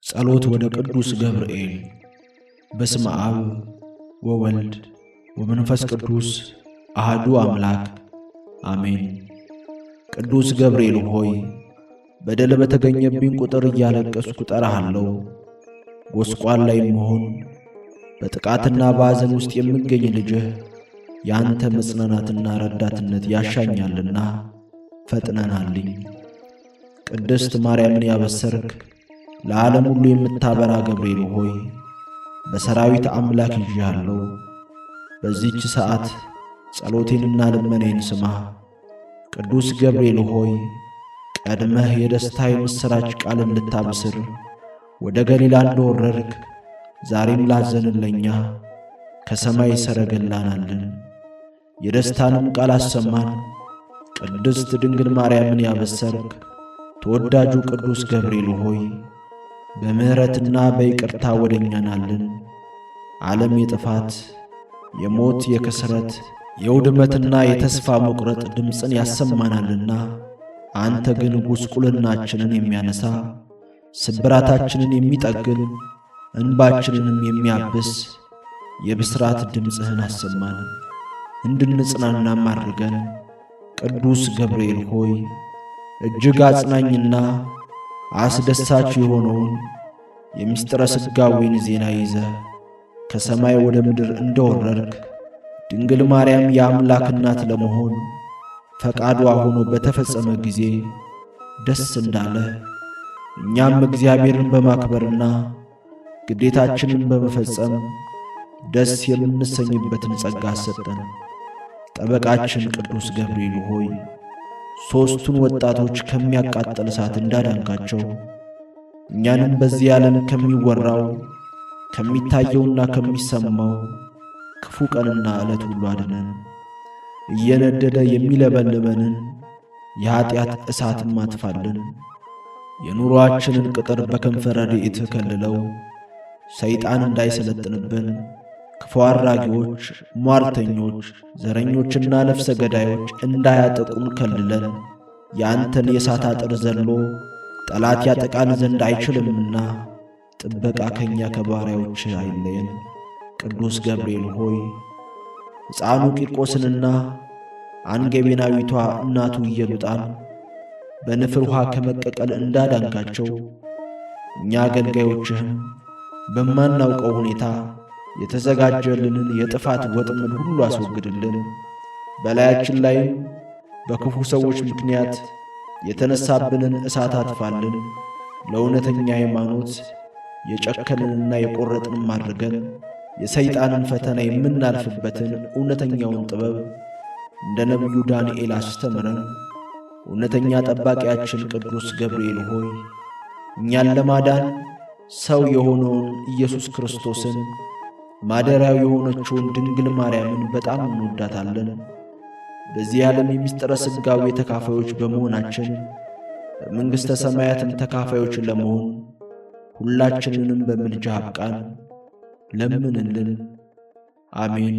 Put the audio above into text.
ጸሎት ወደ ቅዱስ ገብርኤል። በስመ አብ ወወልድ ወመንፈስ ቅዱስ አሐዱ አምላክ አሜን። ቅዱስ ገብርኤል ሆይ በደል በተገኘብኝ ቁጥር እያለቀስኩ እጠራሃለሁ። ጎስቋል ላይ መሆን በጥቃትና በሐዘን ውስጥ የምገኝ ልጅህ ያንተ መጽናናትና ረዳትነት ያሻኛልና ፈጥነናልኝ። ቅድስት ማርያምን ያበሰርክ ለዓለም ሁሉ የምታበራ ገብርኤል ሆይ በሰራዊት አምላክ ይዤሃለሁ። በዚህች ሰዓት ጸሎቴንና ልመኔን ስማ። ቅዱስ ገብርኤል ሆይ ቀድመህ የደስታ የምሥራች ቃል እንድታበስር ወደ ገሊላ እንደወረድክ ዛሬም ላዘንን ለእኛ ከሰማይ ሰረገላናልን። የደስታንም ቃል አሰማን። ቅድስት ድንግል ማርያምን ያበሰርክ ተወዳጁ ቅዱስ ገብርኤል ሆይ በምሕረትና በይቅርታ ወደ እኛ ናልን። ዓለም የጥፋት የሞት የክስረት የውድመትና የተስፋ መቁረጥ ድምፅን ያሰማናልና አንተ ግን ጉስቁልናችንን የሚያነሳ ስብራታችንን የሚጠግን እንባችንንም የሚያብስ የብስራት ድምፅህን አሰማን፣ እንድንጽናናም አድርገን። ቅዱስ ገብርኤል ሆይ እጅግ አጽናኝና አስደሳች የሆነውን የምስጢረ ሥጋዌን ዜና ይዘህ ከሰማይ ወደ ምድር እንደወረድክ ድንግል ማርያም የአምላክ እናት ለመሆን ፈቃዷ ሆኖ በተፈጸመ ጊዜ ደስ እንዳለ እኛም እግዚአብሔርን በማክበርና ግዴታችንን በመፈጸም ደስ የምንሰኝበትን ጸጋ ሰጠን። ጠበቃችን ቅዱስ ገብርኤል ሆይ ሦስቱን ወጣቶች ከሚያቃጥል እሳት እንዳዳንካቸው እኛንም በዚህ ዓለም ከሚወራው ከሚታየውና ከሚሰማው ክፉ ቀንና ዕለት ሁሉ አድነን። እየነደደ የሚለበልበንን የኀጢአት እሳትም አጥፋልን። የኑሮአችንን ቅጥር በከንፈ ረድኤት ከልለው ሰይጣን እንዳይሰለጥንብን ክፉ አድራጊዎች፣ ሟርተኞች፣ ዘረኞችና ነፍሰ ገዳዮች እንዳያጠቁን ከልለን የአንተን የእሳት አጥር ዘሎ ጠላት ያጠቃን ዘንድ አይችልምና ጥበቃ ከእኛ ከባሪያዎች አይለየን። ቅዱስ ገብርኤል ሆይ ሕፃኑ ቂርቆስንና አንጌቤናዊቷ እናቱ ኢየሉጣን በንፍር ውሃ ከመቀቀል እንዳዳንካቸው እኛ አገልጋዮችህም በማናውቀው ሁኔታ የተዘጋጀልንን የጥፋት ወጥመድ ሁሉ አስወግድልን። በላያችን ላይም በክፉ ሰዎች ምክንያት የተነሳብንን እሳት አጥፋልን። ለእውነተኛ ሃይማኖት የጨከንንና የቈረጥንም አድርገን የሰይጣንን ፈተና የምናልፍበትን እውነተኛውን ጥበብ እንደ ነቢዩ ዳንኤል አስተምረን። እውነተኛ ጠባቂያችን ቅዱስ ገብርኤል ሆይ እኛን ለማዳን ሰው የሆነውን ኢየሱስ ክርስቶስን ማደሪያው የሆነችውን ድንግል ማርያምን በጣም እንወዳታለን። በዚህ ዓለም የምስጢረ ሥጋዌ ተካፋዮች በመሆናችን በመንግሥተ ሰማያትም ተካፋዮች ለመሆን ሁላችንንም በምልጃ አብቃን፣ ለምንልን። አሜን።